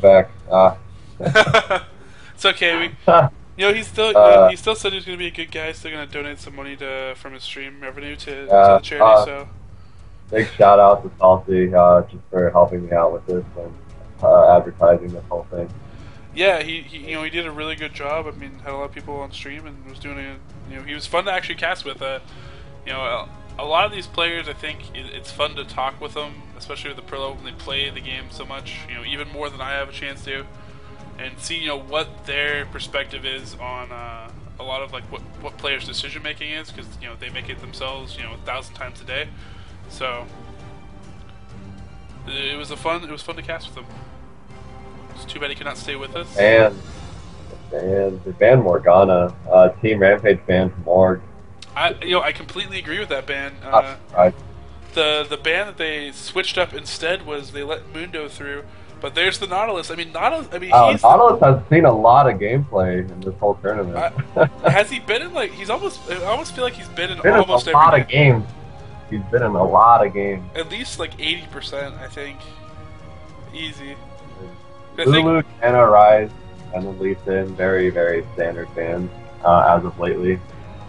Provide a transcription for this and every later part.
back. It's okay. He still said he was gonna be a good guy. Still gonna donate some money from his stream revenue to Yeah. the charity. So Big shout out to Salty just for helping me out with this and advertising this whole thing. yeah, he did a really good job. I mean, had a lot of people on stream and was doing it. He was fun to actually cast with. A lot of these players, I think it's fun to talk with them, especially with the pro level when they play the game so much. Even more than I have a chance to, and see what their perspective is on a lot of like what players' decision making is, because they make it themselves 1,000 times a day. So it was fun to cast with them. It's too bad he cannot stay with us. And the band Morgana, Team Rampage band Morg. I completely agree with that ban. Right. The ban that they switched up instead was they let Mundo through, but there's the Nautilus. I mean, Nautilus. I mean, Nautilus has seen a lot of gameplay in this whole tournament. Has he been in like? I almost feel like he's been in a almost every lot of games. He's been in a lot of games. At least like 80%, I think. Easy. Lulu, Anna, Rise, and then Lee Sin, very, very standard bands as of lately.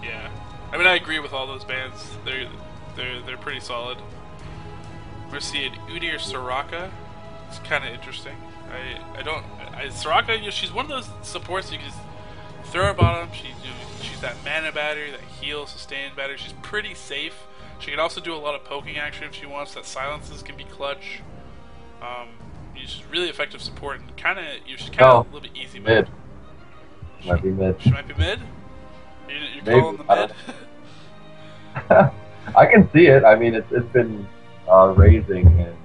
Yeah, I mean I agree with all those bands. They're pretty solid. We're seeing Udi or Soraka. It's kind of interesting. Soraka, she's one of those supports you can just throw her bottom. She's that mana battery, that heal, sustain battery. She's pretty safe. She can also do a lot of poking action if she wants. That silences can be clutch. She's really effective support and she's kind of a little bit easy mid. Might be mid. She might be mid. You're calling the mid. I can see it. I mean, it's been raising in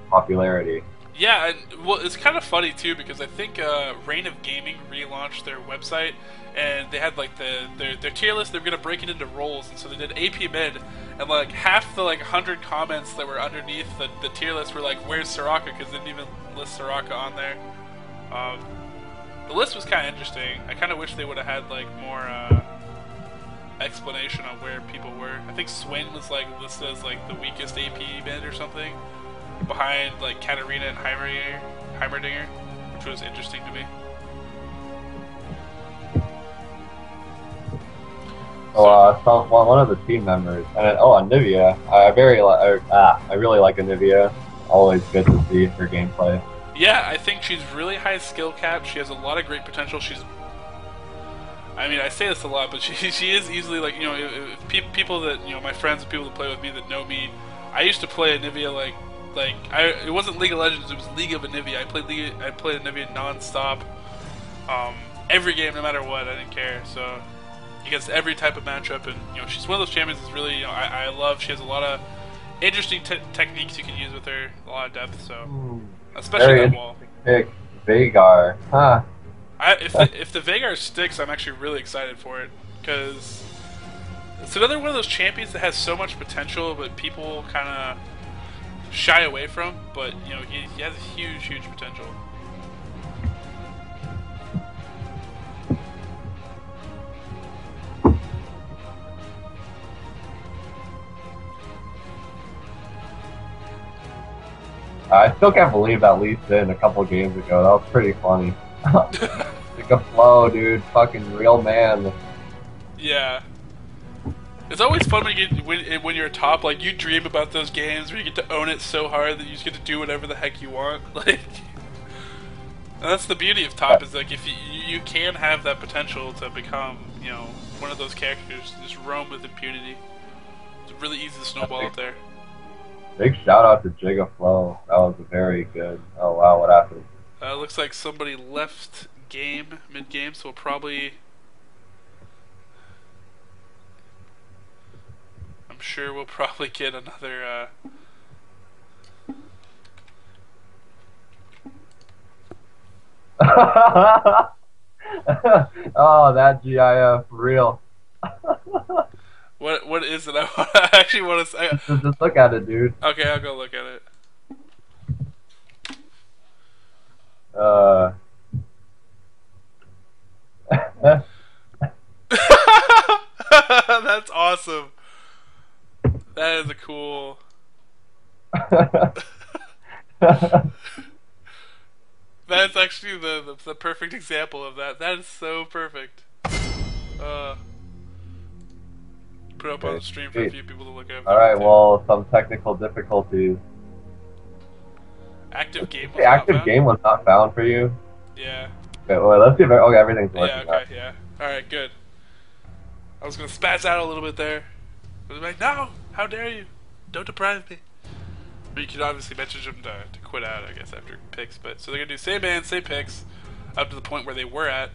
popularity. Yeah, and well, it's kind of funny too because I think Reign of Gaming relaunched their website and they had like their tier list. They were gonna break it into roles, and so they did AP mid, and like half the 100 comments that were underneath the tier list were like, "Where's Soraka?" Because they didn't even list Soraka on there. The list was kind of interesting. I kind of wish they would have had like more explanation on where people were. I think Swin was like listed as like the weakest AP mid or something, behind like Katarina and Heimerdinger, which was interesting to me. So, one of the team members, and Anivia. I really like Anivia. Always good to see her gameplay. Yeah, I think she's really high skill cap. She has a lot of great potential. I mean, I say this a lot, but she is easily like if people that my friends and people that play with me that know me, I used to play Anivia it wasn't League of Legends, it was League of Anivia. I played Anivia non-stop, every game, no matter what. I didn't care. So against every type of matchup, and she's one of those champions that's really I love. She has a lot of interesting techniques you can use with her, a lot of depth. So especially that wall. Pick Veigar, huh? If the Veigar sticks, I'm actually really excited for it because it's another one of those champions that has so much potential, but people kind of shy away from. But he has huge potential. I still can't believe that Lee Sin a couple games ago. That was pretty funny. Like a flow, dude. Fucking real man. Yeah. It's always fun when you're top. Like, you dream about those games where you get to own it so hard that you just get to do whatever the heck you want. Like, and that's the beauty of top, is like if you can have that potential to become one of those characters, just roam with impunity. It's really easy to snowball out there. Big shout out to Jigaflow. That was very good. Oh wow, what happened? Looks like somebody left mid-game, so we'll probably... I'm sure we'll probably get another... Oh, that GIF, real. What is it? I actually want to say... Just look at it, dude. Okay, I'll go look at it. That's awesome. That is a cool... That's actually the perfect example of that. That is so perfect. Uh, put it up on the Okay. stream for a Sweet. few people to look at if they All want right. to. Well, some technical difficulties. Active game The was not active found. game was not found for you. Yeah. Okay, well, let's see if okay, everything's Yeah. working now. Okay. Yeah. All right. Good. I was gonna spaz out a little bit there. I was like, no! How dare you? Don't deprive me. But you could obviously message them to quit out, I guess, after picks. But so they're gonna do same ban, same picks, up to the point where they were at.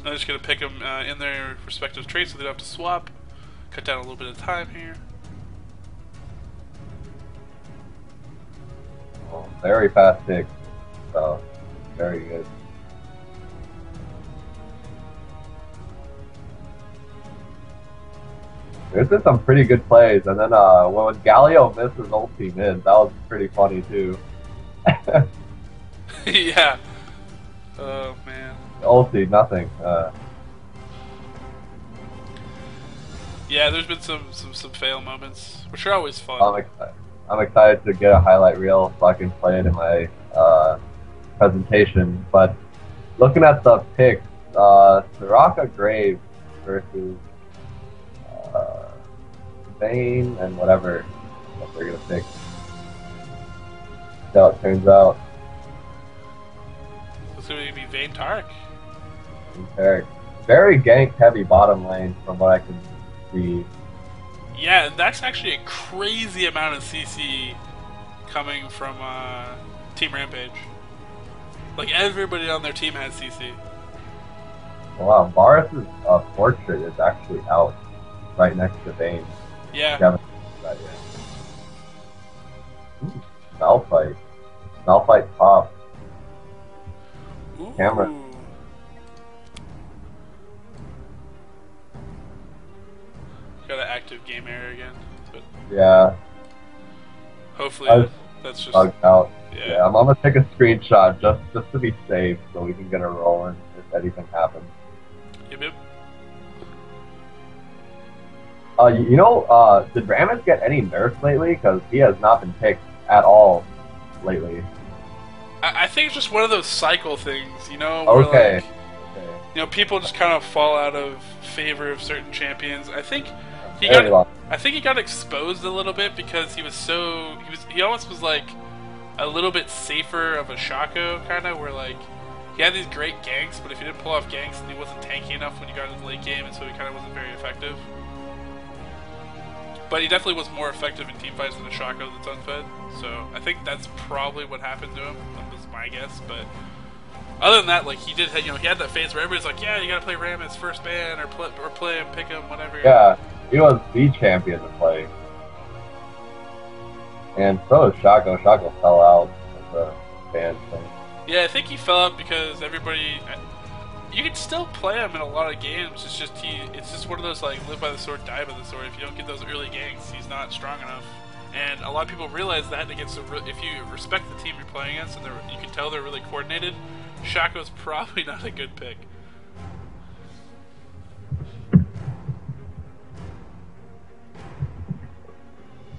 I'm just gonna pick them in their respective traits so they don't have to swap. Cut down a little bit of time here. Oh, very fast pick. So, very good. There's been some pretty good plays, and then when Galio missed his ulti mid, that was pretty funny too. Yeah. Oh man. Ulti, nothing. Yeah, there's been some fail moments, which are always fun. I'm excited to get a highlight reel so I can play it in my presentation. But looking at the picks, Soraka Graves versus Vayne and whatever what they're gonna pick. See how it turns out. It's gonna be Vayne Tarek. Very gank heavy bottom lane from what I can see. Yeah, and that's actually a crazy amount of CC coming from Team Rampage. Like everybody on their team has CC. Wow, Varus' portrait is actually out right next to Vayne. Yeah. That yet. Malphite. Malphite top. Ooh. Camera. Got an active game error again. But Yeah. hopefully that's just bugged out. Yeah. I'm gonna take a screenshot just to be safe so we can get a rolling if anything happens. Yep, yep. Did Rammus get any nerfs lately? Because he has not been picked at all lately. I think it's just one of those cycle things, you know? Where Okay. Like, people just kind of fall out of favor of certain champions. I think he got exposed a little bit because he almost was like a little bit safer of a Shaco kind of, where like he had these great ganks, but if he didn't pull off ganks, then he wasn't tanky enough when he got into the late game, and so he kind of wasn't very effective. But he definitely was more effective in teamfights than a Shaco that's unfed. So I think that's probably what happened to him. That was my guess. But other than that, like he had that phase where everybody's like, yeah, you gotta play Rammus first ban or play him, pick him, whatever. Yeah, he was the champion to play. And so is Shaco. Shaco fell out of the ban thing. Yeah, I think he fell out because everybody. You can still play him in a lot of games. It's just one of those like live by the sword, die by the sword. If you don't get those early ganks, he's not strong enough. And a lot of people realize that if you respect the team you're playing against and you can tell they're really coordinated, Shaco's probably not a good pick.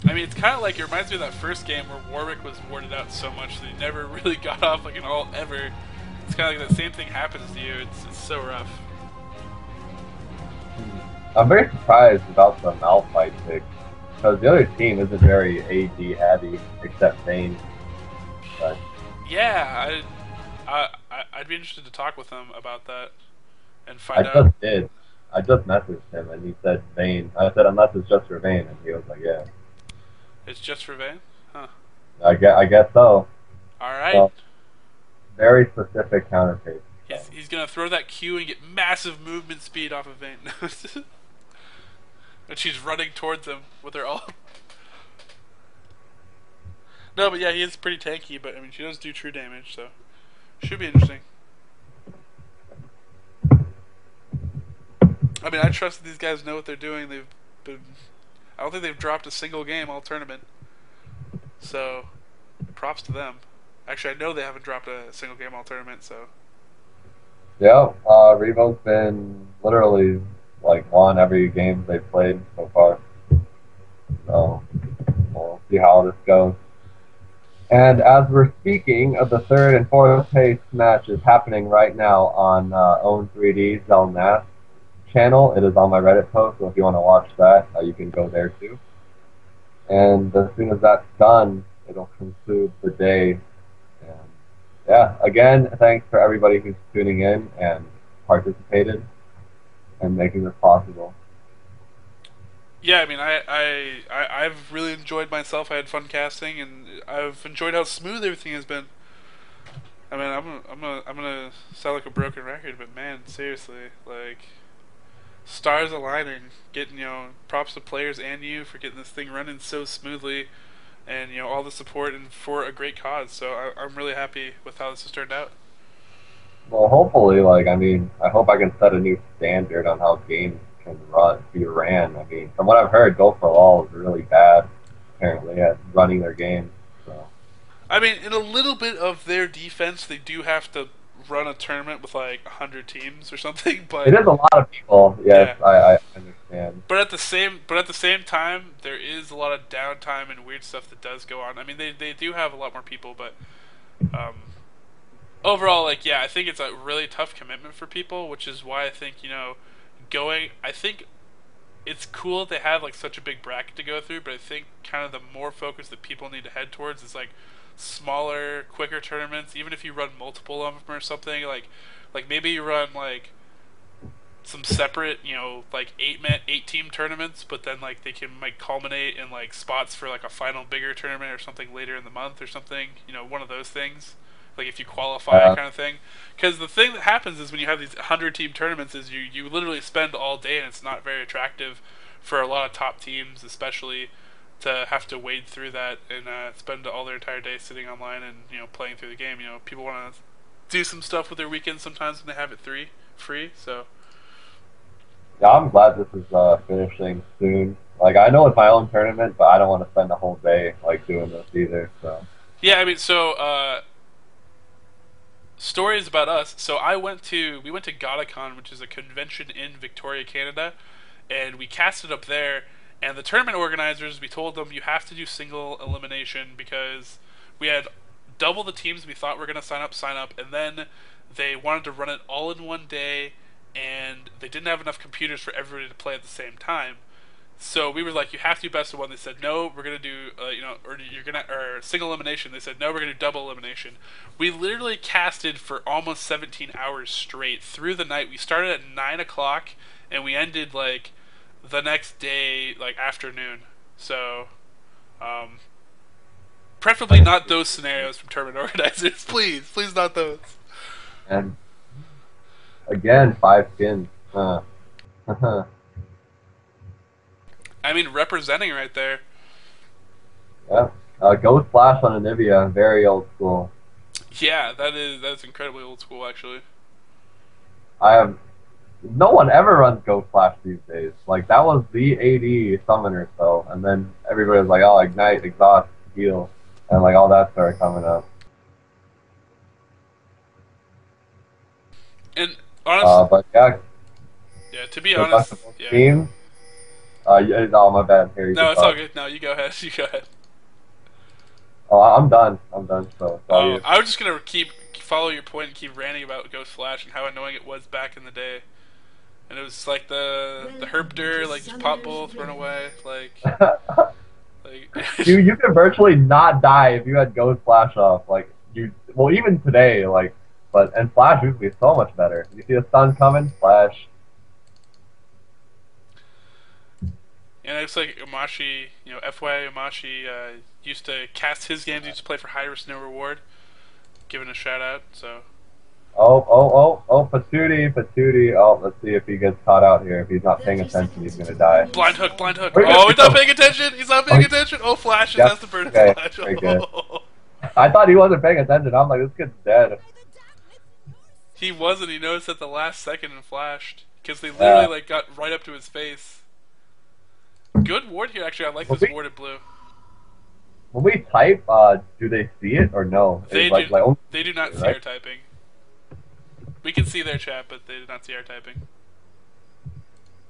I mean, it's kind of like, it reminds me of that first game where Warwick was warded out so much that he never really got off like an ult ever. It's kind of like that same thing happens to you. It's so rough. I'm very surprised about the Malphite pick because the other team isn't very AD heavy except Vayne. But yeah, I'd be interested to talk with him about that and find out. I just did. I just messaged him and he said Vayne. I said unless it's just for Vayne, and he was like, yeah. It's just for Vayne? Huh. I guess so. Alright. So, very specific counterpick. He's gonna throw that Q and get massive movement speed off of Vayne. And she's running towards him with her ult. No, but yeah, he is pretty tanky, but I mean, she does do true damage, so should be interesting. I mean, I trust that these guys know what they're doing. I don't think they've dropped a single game all tournament. So, props to them. Actually, I know they haven't dropped a single game all tournament, so. Yeah, Reboot's been literally like won every game they've played so far. So we'll see how this goes. And as we're speaking of the third and fourth place matches happening right now on Own 3D Zelnas channel, it is on my Reddit post. So if you want to watch that, you can go there too. And as soon as that's done, it'll conclude the day. And yeah, again, thanks for everybody who's tuning in and participated and making this possible. Yeah, I mean, I've really enjoyed myself. I had fun casting, and I've enjoyed how smooth everything has been. I mean, I'm gonna sound like a broken record, but man, seriously, like stars aligning, getting props to players and you for getting this thing running so smoothly, and all the support and for a great cause. So I'm really happy with how this has turned out. Well, hopefully, like, I mean, I hope I can set a new standard on how games can be ran. I mean, from what I've heard, Go for All is really bad, apparently, at running their games. So. I mean, in a little bit of their defense, they do have to run a tournament with like 100 teams or something. It But is a lot of people, yes, yeah, I understand. but at the same time, there is a lot of downtime and weird stuff that does go on. I mean, they do have a lot more people, but um, overall, like, yeah, I think it's a really tough commitment for people, which is why I think going. I think it's cool they have like such a big bracket to go through, but I think kind of the more focus that people need to head towards is like smaller, quicker tournaments. Even if you run multiple of them or something, like maybe you run like some separate, like eight team tournaments, but then like they can like culminate in like spots for like a final bigger tournament or something later in the month or something. One of those things. Like if you qualify, Uh, kind of thing. Because the thing that happens is when you have these 100 team tournaments, is you literally spend all day, and it's not very attractive for a lot of top teams, especially to have to wade through that and spend all their entire day sitting online and playing through the game. People want to do some stuff with their weekends sometimes when they have it free. So yeah, I'm glad this is finishing soon. Like, I know it's my own tournament, but I don't want to spend a whole day like doing this either. So. yeah, I mean, so stories about us. So we went to GotaCon, which is a convention in Victoria, Canada, and we casted up there. And the tournament organizers, we told them you have to do single elimination because we had double the teams we thought were going to sign up, and then they wanted to run it all in one day, and they didn't have enough computers for everybody to play at the same time. So we were like, you have to do best of one. They said, no, we're gonna do, or single elimination. They said, no, we're gonna do double elimination. We literally casted for almost 17 hours straight through the night. We started at 9 o'clock and we ended like the next day, like afternoon. So, preferably not those scenarios from tournament organizers. Please not those. And again, 5 skins. I mean, representing right there. Yeah. Ghost Flash on Anivia, very old school. Yeah, that's incredibly old school, actually. I have no one ever runs Ghost Flash these days. Like, that was the AD summoner spell, and then everybody was like, oh, ignite, exhaust, heal, and like all that started coming up. And honestly, But yeah, yeah. To be good luck honest, to both yeah. teams. Yeah, oh, my bad. Here, you No, can it's all talk. good. No, you go ahead. You go ahead. Oh, I'm done. I'm done. So it's all Oh, you. I was just gonna follow your point and keep ranting about Ghost Flash and how annoying it was back in the day. And it was like the herpter, like just pop both, run away, like Dude, you could virtually not die if you had Ghost Flash off. Like, well, even today, like, and Flash usually is so much better. You see the stun coming, Flash. And it's like Amashi, FY Amashi used to cast his games, used to play for high risk, no reward. Giving a shout out, so. Oh, Patootie. Oh, let's see if he gets caught out here. If he's not paying attention, he's gonna die. Blind hook. Where Oh, he's go? not paying attention. He's not paying attention. Oh, Flash Yep. has to burn his Okay, Flash. very good. I thought he wasn't paying attention. I'm like, this kid's dead. He wasn't. He noticed at the last second and flashed because they literally got right up to his face. Good ward here, actually. I like this warded blue. When we type, do they see it or no? They it's do. like They do not see right? our typing. We can see their chat, but they did not see our typing.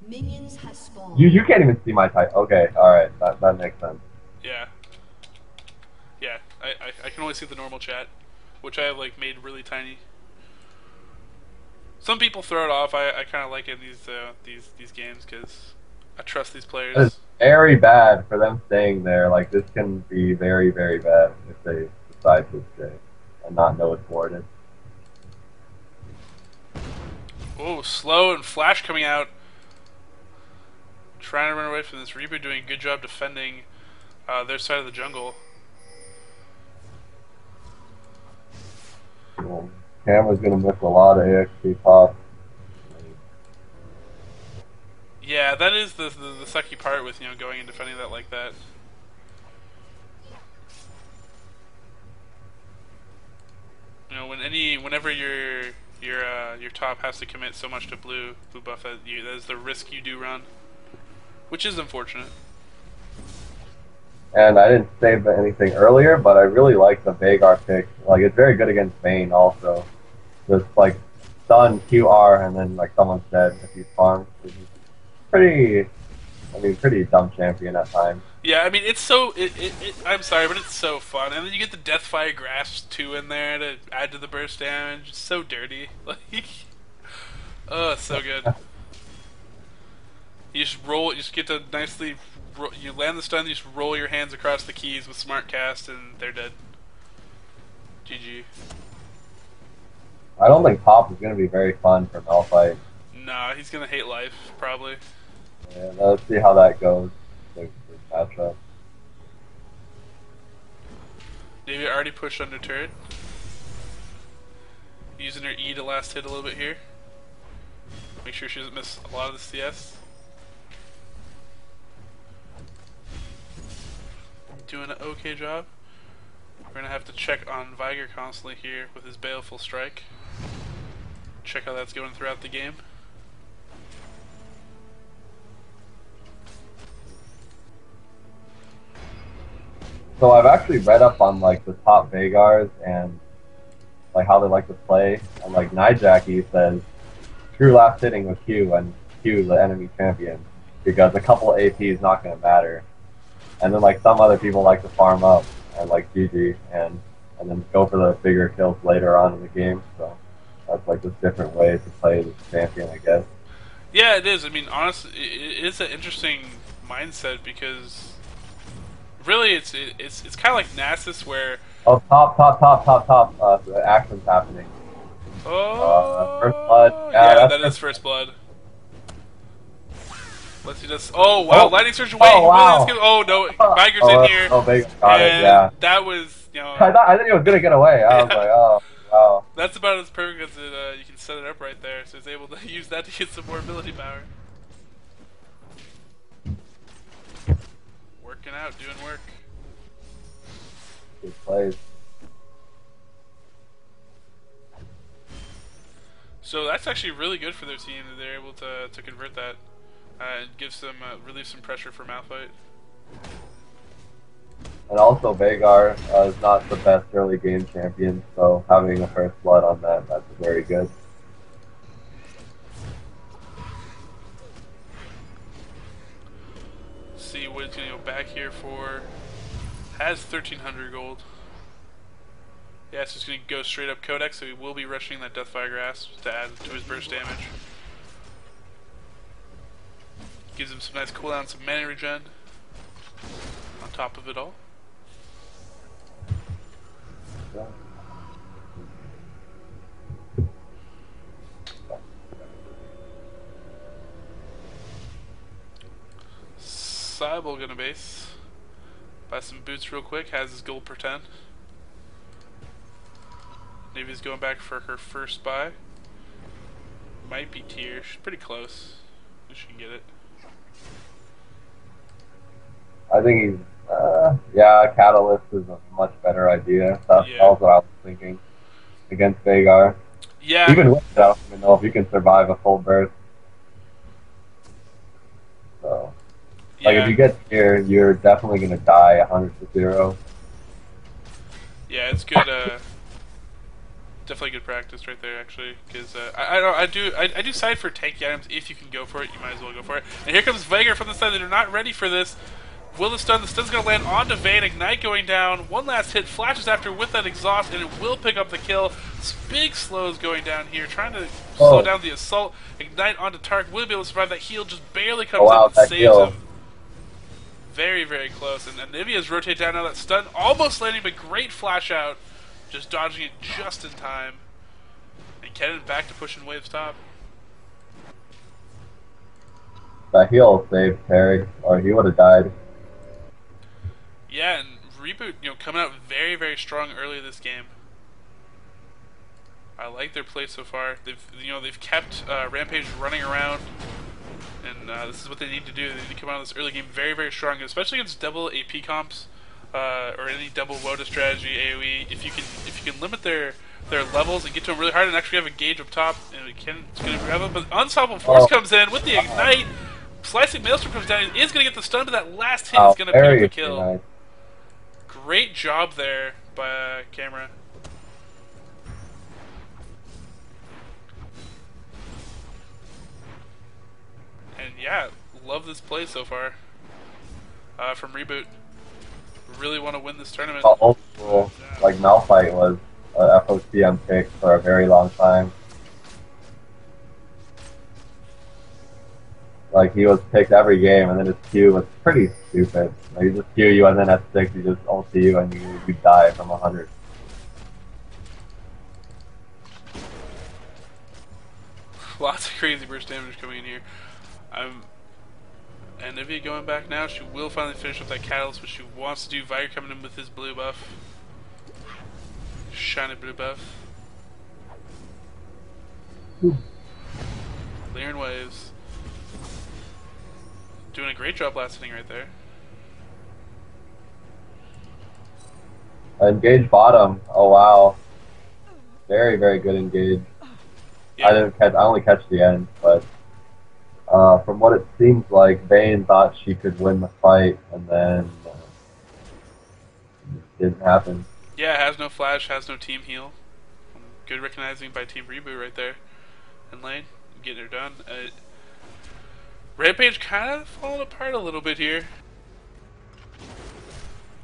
Minions has spawned. You can't even see my type. Okay, alright, that makes sense. Yeah. Yeah, I can only see the normal chat, which I have like made really tiny. Some people throw it off. I kind of like it in these games because I trust these players. It's very bad for them staying there. Like, this can be very, very bad if they decide to stay and not know it's warded. Oh, slow and flash coming out. Trying to run away from this. Reboot doing a good job defending their side of the jungle. Well, Camera's gonna miss a lot of AXP pop. Yeah, that is the sucky part with going and defending that like that. Whenever your top has to commit so much to blue buff, that is the risk you do run, which is unfortunate. And I didn't save anything earlier, but I really like the Vagar pick. Like, it's very good against Vayne also. Just like stun QR and then like someone's dead if you farm. It's pretty dumb champion at times. Yeah, I mean it's so I'm sorry, but it's so fun. And then you get the Deathfire Grasp 2 in there to add to the burst damage. It's so dirty. Like, oh, it's so good. You just roll. You just get to nicely. You land the stun. You just roll your hands across the keys with smart cast, and they're dead. GG. I don't think Pop is going to be very fun for Malphite. Nah, he's gonna hate life probably. Yeah, let's see how that goes. This matchup. Navy already pushed under turret. Using her E to last hit a little bit here. Make sure she doesn't miss a lot of the CS. Doing an okay job. We're gonna have to check on Viger constantly here with his Baleful Strike. Check how that's going throughout the game. So I've actually read up on like the top Vagars and like how they like to play. And like Nijaki says, true last hitting with Q and Q the enemy champion because a couple AP is not going to matter. And then like some other people like to farm up and like GG and then go for the bigger kills later on in the game. So that's like just different ways to play this champion, I guess. Yeah, it is. I mean, honestly, it is an interesting mindset because really, it's kind of like Nasus where. Oh, top. The action's happening. Oh. First blood. Yeah, that is first blood. Let's see this. Oh wow, Lightning Surge. Wait, oh, wow. Oh no, Viger's in here. Oh, Vager got it. Yeah. That was I didn't think it was gonna get away. I was like, oh, wow. That's about as perfect as you can set it up right there. So he's able to use that to get some more ability power. Working out, doing work. Good plays. So that's actually really good for their team that they're able to convert that and gives them relieve some pressure for Malphite. And also Vagar is not the best early game champion, so having a first blood on that's very good. See what it's gonna go back here for. Has 1,300 gold. Yeah, it's just gonna go straight up Codex, so he will be rushing that Deathfire Grasp to add to his burst damage. Gives him some nice cooldown, some mana regen on top of it all. Yeah. Cybele gonna base. Buy some boots real quick, has his gold per 10. Navy's going back for her first buy. Might be tier, she's pretty close. She can get it. I think he's, yeah, Catalyst is a much better idea. That's also what I was thinking against Vagar. Yeah. Even with that, I don't even know if you can survive a full burst. So, like, if you get here, you're definitely going to die 100 to 0. Yeah, it's good. definitely good practice right there, actually. Because I do side for tanky items. If you can go for it, you might as well go for it. And here comes Veigar from the side. They're not ready for this. Will the stun? The stun's going to land onto Vayne. Ignite going down. One last hit. Flashes after with that exhaust, and it will pick up the kill. Big slows going down here, trying to slow down the assault. Ignite onto Tark. Will be able to survive that heal. Just barely comes up and saves him. Very, very close. And Nivea's rotate down now. That stun almost landing, but great flash out. Just dodging it just in time. And Kennen back to pushing waves top. That heal saved Terry, or he would have died. Yeah, and Reboot, coming out very, very strong early this game. I like their play so far. They've kept Rampage running around, and this is what they need to do. They need to come out of this early game very, very strong, especially against double AP comps or any double WOTA strategy AOE. If you can limit their levels and get to them really hard, and actually have a gauge up top, and it's going to grab them. But Unstoppable Force comes in with the ignite. Slicing Maelstrom comes down. He is going to get the stun, but that last hit is going to pick up the kill. Nice. Great job there by Camera. And yeah, love this play so far from Reboot. Really want to win this tournament. Old school, like Malphite was a FOCM pick for a very long time. Like, he was picked every game, and then his Q was pretty stupid. Like, he just Q you, and then at 6, he just ulti you, and you die from 100. Lots of crazy burst damage coming in here. And Nivea going back now. She will finally finish up that catalyst, which she wants to do. Veigar coming in with his blue buff. Shiny blue buff. Clearing waves. Doing a great job last inning right there. Engage bottom. Oh wow. Very, very good engage. Yeah. I only catch the end, but from what it seems like, Vayne thought she could win the fight, and then it didn't happen. Yeah, has no flash, has no team heal. Good recognizing by Team Reboot right there in lane, getting her done. Rampage kind of falling apart a little bit here.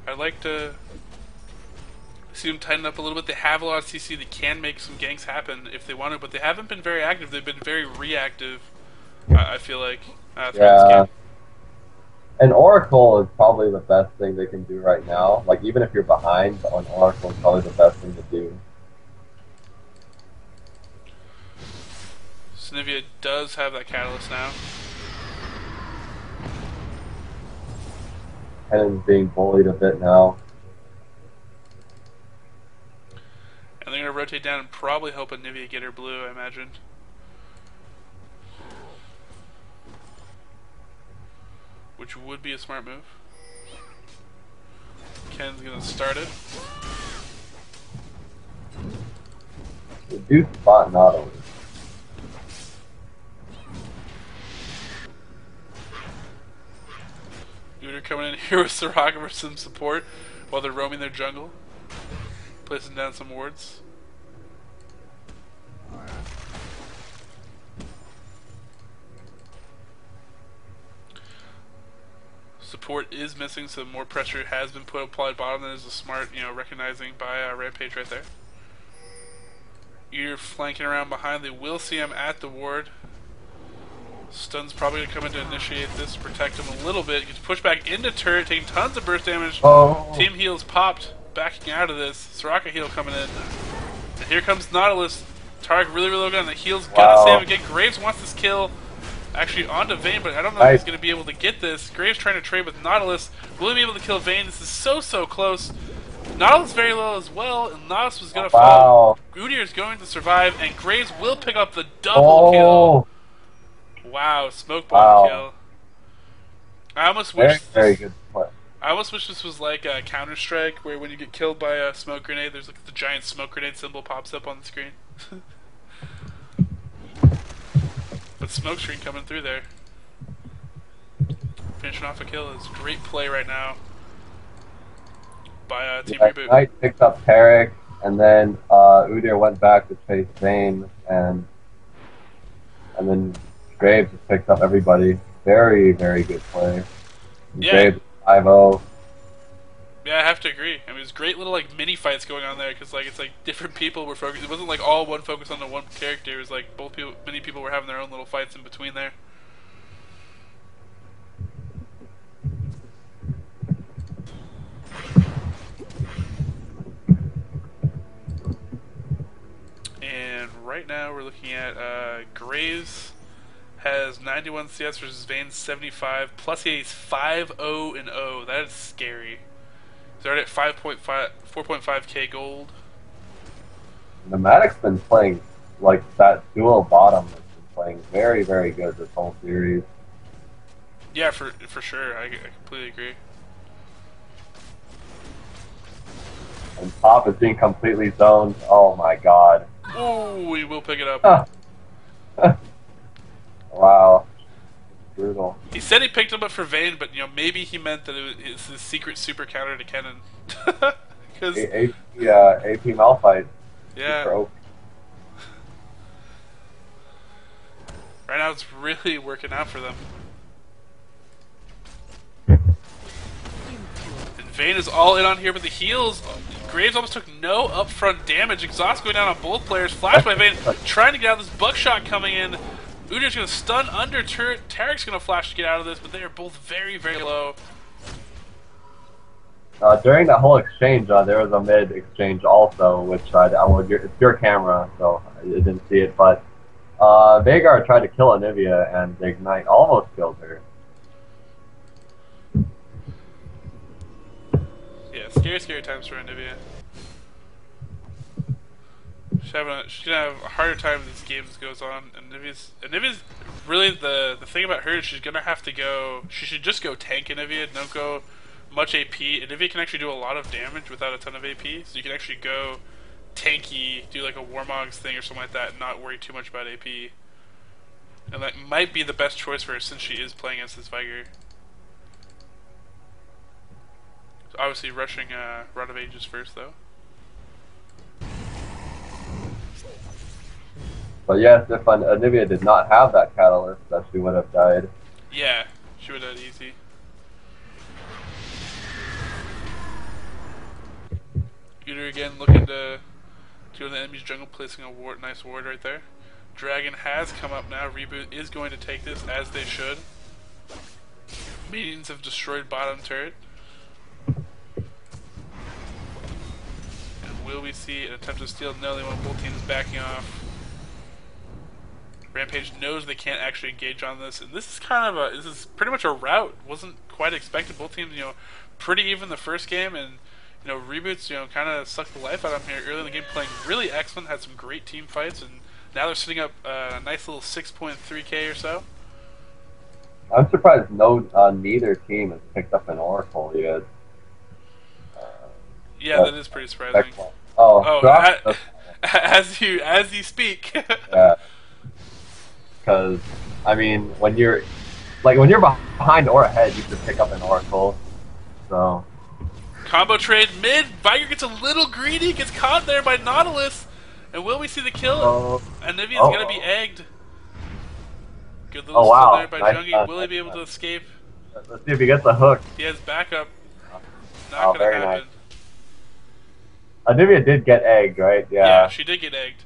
I'd like to see them tighten up a little bit. They have a lot of CC. They can make some ganks happen if they want to, but they haven't been very active. They've been very reactive, I feel like, throughout this game. And Oracle is probably the best thing they can do right now. Like, even if you're behind, an Oracle is probably the best thing to do. Snivia does have that catalyst now. Kennen's being bullied a bit now. And they're going to rotate down and probably hope Nivea get her blue, I imagine. Which would be a smart move. Ken's going to start it. They do spot Nautilus. Udyr coming in here with Soraka for some support while they're roaming their jungle. Placing down some wards. Support is missing, so more pressure has been applied bottom. That is a smart, recognizing by Rampage right there. Udyr flanking around behind. They will see him at the ward. Stun's probably going to come in to initiate this, protect him a little bit. Gets pushed back into turret, taking tons of burst damage. Team heals popped, backing out of this. Soraka heal coming in. And here comes Nautilus. Tarek really, really low gun. The heal's gonna save again. Graves wants this kill. Actually onto Vayne, but I don't know if he's going to be able to get this. Graves trying to trade with Nautilus. Will he be able to kill Vayne? This is so, so close. Nautilus very low as well, and Nautilus was going to fall. Udyr is going to survive, and Graves will pick up the double kill. Wow, smoke bomb kill. I almost wish very good play. I almost wish this was like a Counter-Strike, where when you get killed by a smoke grenade, there's like the giant smoke grenade symbol pops up on the screen. But smoke screen coming through there. Finishing off a kill is great play right now by Team Reboot. Knight picks up Tarek. and then Udyr went back to chase Vayne, and then Graves just picked up everybody. Very, very good play. Yeah. Graves 5-0. Yeah, I have to agree. I mean, it's great little like mini fights going on there because like it's like different people were focused. It wasn't like all one focus on the one character. It was like both people, many people were having their own little fights in between there. And right now we're looking at Graves has 91 CS versus Vayne's 75. Plus he's 5-0-0. That is scary. He's already at 4.5k gold. Pneumatic's been playing like that dual bottom has been playing very, very good this whole series. Yeah, for sure. I completely agree. And top is being completely zoned. Oh my god. Oh, he will pick it up. Wow. Brutal. He said he picked him up for Vayne, but you know maybe he meant that it's his secret super counter to Kennen. Because AP Malphite. yeah. Right now it's really working out for them. And Vayne is all in on here, but the heals. Graves almost took no upfront damage. Exhaust going down on both players. Flash by Vayne, trying to get out of this buckshot coming in. Udyr's going to stun under turret. Tarek's going to flash to get out of this, but they are both very, very low. During that whole exchange, there was a mid exchange also, which it's your camera, so I didn't see it, but Veigar tried to kill Anivia, and the Ignite almost killed her. Yeah, scary times for Anivia. She's gonna have a harder time as this game goes on. Anivia's really the thing about her is she's gonna have to go. She should just go tank Anivia, don't go much AP. Anivia can actually do a lot of damage without a ton of AP, so you can actually go tanky, do like a Warmogs thing or something like that, and not worry too much about AP. And that might be the best choice for her since she is playing against this Viger. So obviously rushing Rod of Ages first though. But yes, if Anivia did not have that catalyst, that she would have died. Yeah, she would have died easy. Udyr again looking to go to the enemy's jungle, placing a nice ward right there. Dragon has come up now. Reboot is going to take this as they should. Minions have destroyed bottom turret. And will we see an attempt to steal? No, they want both teams backing off. Rampage knows they can't actually engage on this, and this is this is pretty much a rout. Wasn't quite expected. Both teams, pretty even the first game, and Reboots, kind of sucked the life out of them here early in the game, playing really excellent. Had some great team fights, and now they're sitting up a nice little 6.3k or so. I'm surprised neither team has picked up an Oracle yet. Yeah, that is pretty surprising. As you speak. Yeah. Because I mean, when you're behind or ahead, you should pick up an Oracle. So combo trade mid. Viger gets a little greedy, gets caught there by Nautilus, and will we see the kill? Anivia's gonna be egged. Good little steal there by Jungie. Will he be able to escape? Let's see if he gets a hook. He has backup. Not gonna happen. Nice. Anivia did get egged, right? Yeah, she did get egged.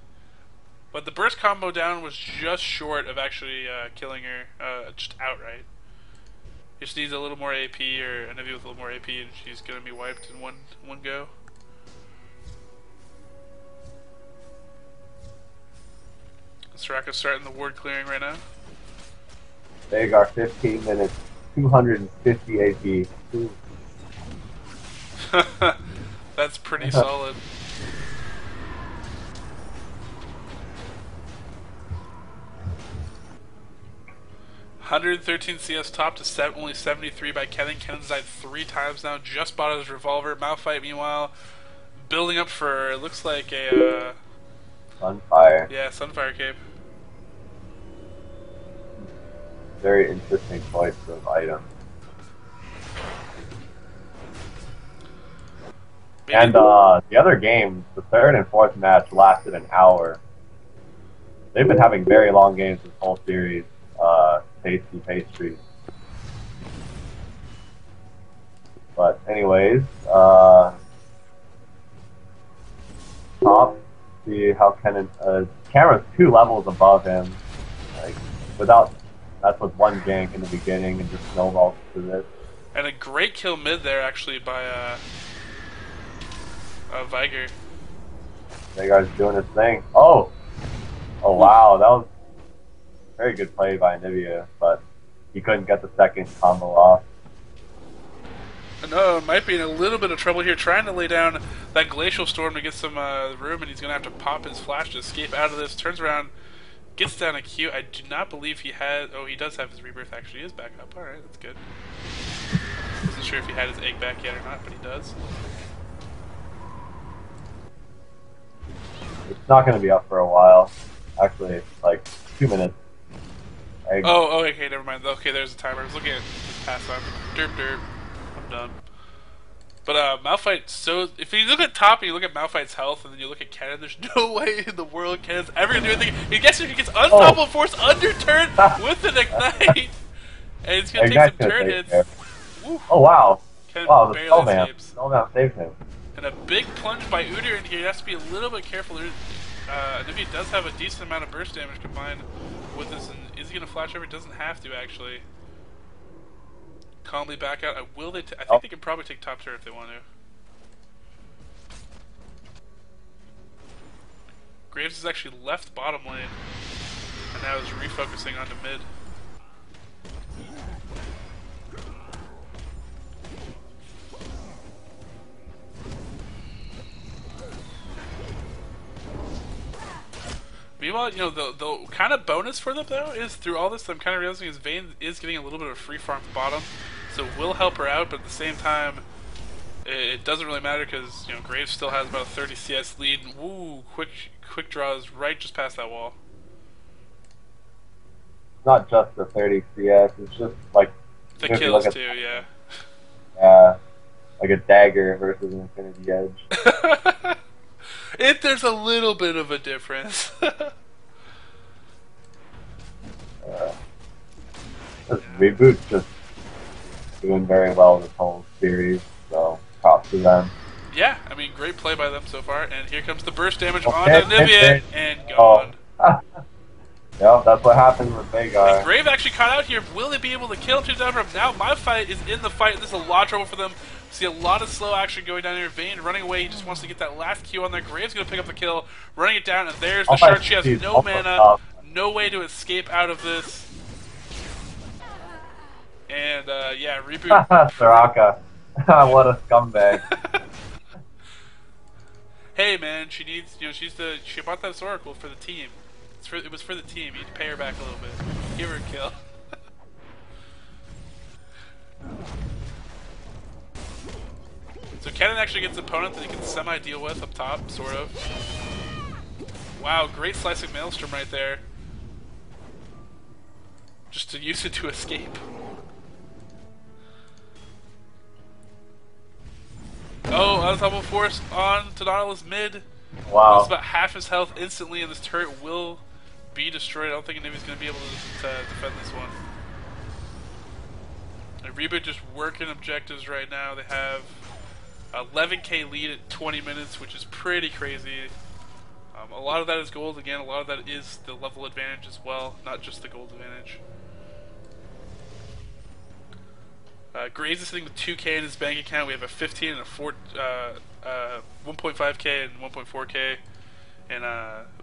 But the burst combo down was just short of actually killing her, just outright. He just needs a little more AP, or Anivia with a little more AP, and she's going to be wiped in one go. Soraka's starting the ward clearing right now. Veigar 15 minutes, 250 AP. That's pretty solid. $113 CS top to only 73 by Kennen. Kennen's died 3 times now. Just bought his revolver. Malphite, meanwhile, building up for it looks like a Sunfire. Yeah, Sunfire cape. Very interesting choice of item. Maybe. And the other games, the third and fourth match lasted an hour. They've been having very long games this whole series. Tasty pastries. But anyways, top. See how Cameron's 2 levels above him. Like without, that's with one gank in the beginning and just snowballs to this. And a great kill mid there, actually, by Viger. Vagar's doing his thing. Oh wow, that was a very good play by Nivea, but he couldn't get the second combo off. No, might be in a little bit of trouble here, trying to lay down that Glacial Storm to get some room, and he's going to have to pop his flash to escape out of this. Turns around, gets down a Q. I do not believe he had... Oh, he does have his Rebirth, actually. He is back up. Alright, that's good. Wasn't sure if he had his egg back yet or not, but he does. It's not going to be up for a while. Actually, it's like 2 minutes. Oh, okay, never mind. Okay, there's a timer. I was looking at this pass on. Derp, derp. I'm done. But Malphite, so if you look at top and you look at Malphite's health and then you look at Kennen, there's no way in the world Kennen's ever gonna do anything. He gets unstoppable force under turn with an ignite, and it's gonna take some turn hits. Oh wow! Kennen Wow, the barely escapes. Spellman saved him. And a big plunge by Udyr in here. He has to be a little bit careful. Nivea does have a decent amount of burst damage combined with this, and is he gonna flash over? He doesn't have to actually. Calmly back out. I think they can probably take top turret if they want to. Graves has actually left bottom lane and now is refocusing onto mid. Meanwhile, you know, the kind of bonus for them, though, is through all this, I'm kind of realizing is Vayne is getting a little bit of free farm at the bottom, so will help her out, but at the same time, it doesn't really matter because, you know, Graves still has about a 30 CS lead. Woo, quick draws right just past that wall. Not just the 30 CS, it's just like... The kills, too, yeah. Yeah, like a dagger versus an Infinity Edge. There's a little bit of a difference. This Reboot just doing very well this whole series, so props to them. Yeah, I mean, great play by them so far, and here comes the burst damage on Nivea, and gone. Oh. Yep, that's what happened with Vagar. And Grave actually caught out here. Will they be able to kill him to down from? Now Malphite is in the fight. This is a lot of trouble for them. See a lot of slow action going down here. Vayne running away. He just wants to get that last Q on there. Grave's going to pick up the kill, running it down, and there's the shard. She has no mana, no way to escape out of this. And yeah, Reboot. Soraka. What a scumbag. Hey man, she needs, you know, she bought that Oracle for the team. It was for the team. You need to pay her back a little bit. Give her a kill. So Kennen actually gets an opponent that he can semi-deal with up top, sort of. Wow, great slicing Maelstrom right there. Just to use it to escape. Oh, unstoppable force on Tadano's mid. Wow. That's about half his health instantly, and this turret will be destroyed. I don't think Nivi's going to be able to defend this one. And Reboot just working objectives right now. They have 11k lead at 20 minutes, which is pretty crazy. A lot of that is gold. Again, a lot of that is the level advantage as well, not just the gold advantage. Graves is sitting with 2k in his bank account. We have a 15 and a 1.5k and 1.4k in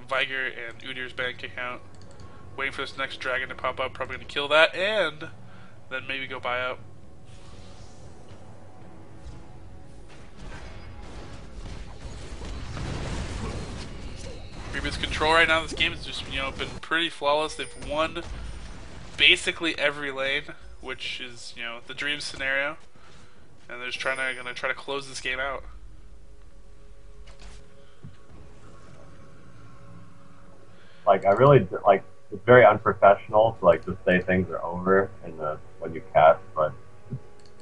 Viger and Udyr's bank account. Waiting for this next dragon to pop up. Probably going to kill that and then maybe go buy out. Reboot's control right now. This game has just, you know, been pretty flawless. They've won basically every lane, which is, you know, the dream scenario, and they're just gonna try to close this game out. Like, I really like. It's very unprofessional to like just say things are over in when you cast, but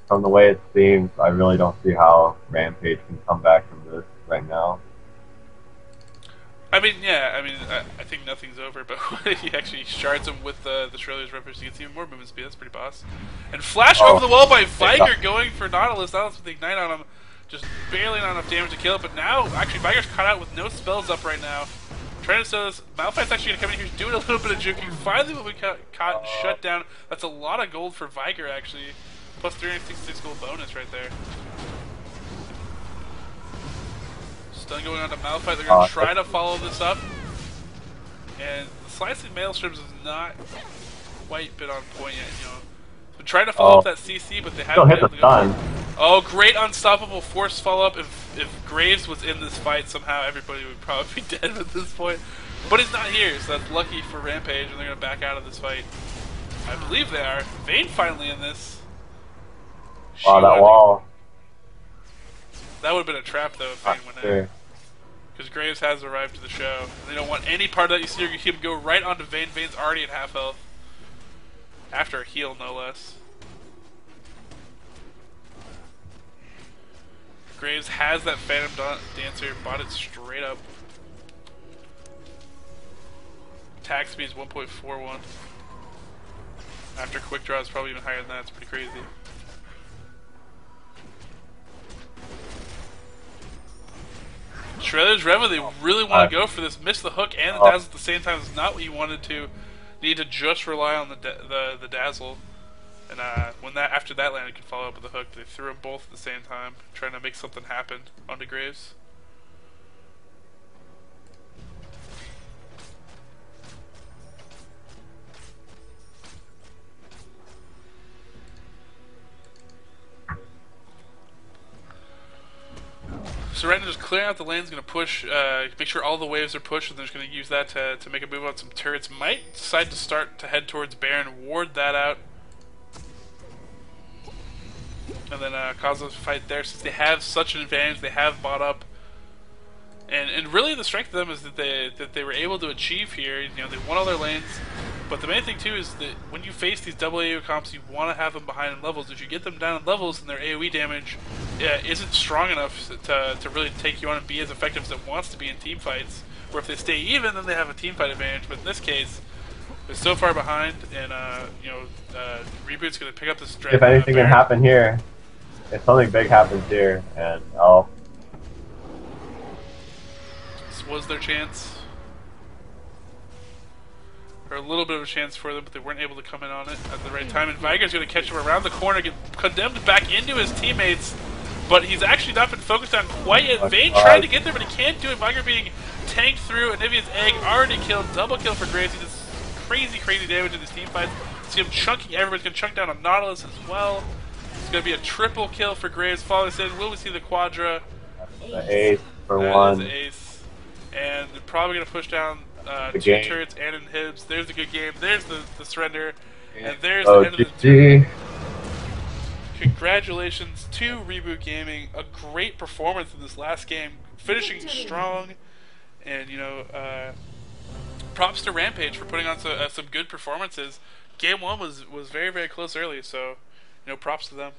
from the way it seems, I really don't see how Rampage can come back from right now. I mean, yeah, I think nothing's over, but he actually shards him with the Shredder's Rampage. He gets even more movement speed. That's pretty boss. And flash over the wall by Viger going for Nautilus. Nautilus with the Ignite on him. Just barely not enough damage to kill it, but now, actually, Viger's caught out with no spells up right now. Trying to sell this. Malphite's actually going to come in here, doing a little bit of juking. Finally, when we caught and shut down. That's a lot of gold for Viger, actually. Plus 366 gold bonus right there. Stun going on to Malphite. They're going to try to follow this up. And the slicing maelstroms is not quite been on point yet, you know. So trying to follow up that CC, but they haven't been able to go. Oh, great unstoppable force follow-up. If Graves was in this fight, somehow everybody would probably be dead at this point. But he's not here, so that's lucky for Rampage, and they're going to back out of this fight. I believe they are. Vayne finally in this. Wow, that wall. That would have been a trap, though, if Vayne went in. Because Graves has arrived to the show. They don't want any part of that. You see him go right onto Vayne. Vayne's already at half health. After a heal, no less. Graves has that Phantom Dancer, bought it straight up. Attack speed is 1.41. After quick draw is probably even higher than that. It's pretty crazy. Shredder's Revo, they really want to go for this. Miss the hook and the dazzle at the same time is not what you wanted to. Need to just rely on the dazzle. And when after that landed, could follow up with the hook. They threw them both at the same time, trying to make something happen onto Graves. So right now, just clearing out the lane's going to push, make sure all the waves are pushed, and they're just going to use that to make a move on some turrets. Might decide to start to head towards Baron, ward that out, and then cause a fight there. Since they have such an advantage, they have bought up, and really the strength of them is that they were able to achieve here. You know, they won all their lanes. But the main thing too is that when you face these double AoE comps, you want to have them behind in levels. If you get them down in levels and their AoE damage isn't strong enough to really take you on and be as effective as it wants to be in team fights, or if they stay even, then they have a team fight advantage. But in this case, they're so far behind, and Reboot's going to pick up this strength. If anything can happen here, if something big happens here, and this was their chance. Or a little bit of a chance for them, but they weren't able to come in on it at the right time. And Viger's going to catch him around the corner, get condemned back into his teammates, but he's actually not been focused on quite yet. Vayne tried to get there, but he can't do it. Viger being tanked through. Anivia's egg already killed. Double kill for Graves. He does crazy, crazy damage in these team fights. See him chunking. Everybody's going to chunk down on Nautilus as well. It's going to be a triple kill for Graves. Following this in, will we see the Quadra? The ace for one. That is the ace. And they're probably going to push down two turrets and inhibs. There's a good game. There's the surrender. And there's the end of the GG. Congratulations to Reboot Gaming. A great performance in this last game. Finishing strong. And, props to Rampage for putting on some good performances. Game 1 was very, very close early. So, props to them.